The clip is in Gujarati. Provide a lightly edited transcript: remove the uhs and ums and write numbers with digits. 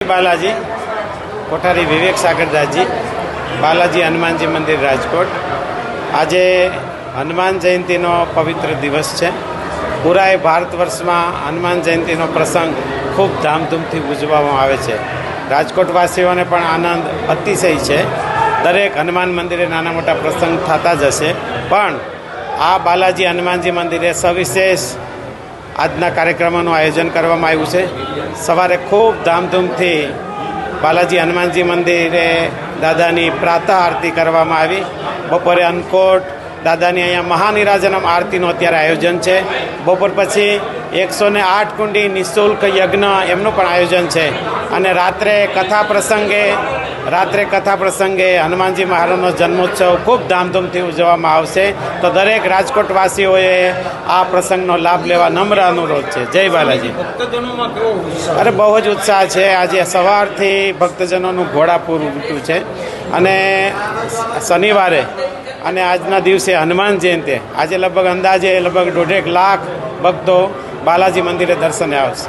बालाजी कोठारी विवेक सागरदासजी बालाजी हनुमानजी मंदिर राजकोट। आज हनुमान जयंती पवित्र दिवस है। पूरा भारतवर्ष में हनुमान जयंती प्रसंग खूब धामधूम थी उजवવામાં આવે છે। રાજકોટવાસીઓને પણ આનંદ અતિશય છે। દરેક હનુમાન મંદિરે નાના મોટા પ્રસંગ થતા જ હશે, પણ આ બાલાજી હનુમાનજી મંદિરે સવિશેષ આજના કાર્યક્રમોનું આયોજન કરવામાં આવ્યું છે। સવારે ખૂબ ધામધૂમથી બાલાજી હનુમાનજી મંદિરે દાદાની પ્રાતઃ આરતી કરવામાં આવી। બપોરે અન્નકોટ દાદાની અહીંયા મહાનિરાજનમ આરતીનું અત્યારે આયોજન છે। બપોર પછી 108 કુંડી નિઃશુલ્ક યજ્ઞ એમનું પણ આયોજન છે। અને રાત્રે કથા પ્રસંગે હનુમાનજી મહારાજનો જન્મોત્સવ ખૂબ ધામધૂમથી ઉજવવામાં આવશે। તો દરેક રાજકોટવાસીઓએ આ પ્રસંગનો લાભ લેવા નમ્ર અનુરોધ છે। જય બાલાજી। અરે બહુ જ ઉત્સાહ છે। આજે સવારથી ભક્તજનોનું ઘોડાપૂર ઉમટ્યું છે અને શનિવારે અને આજના દિવસે હનુમાન જયંતિ આજે લગભગ અંદાજે 1.5 લાખ ભક્તો બાલાજી મંદિરે દર્શને આવશે।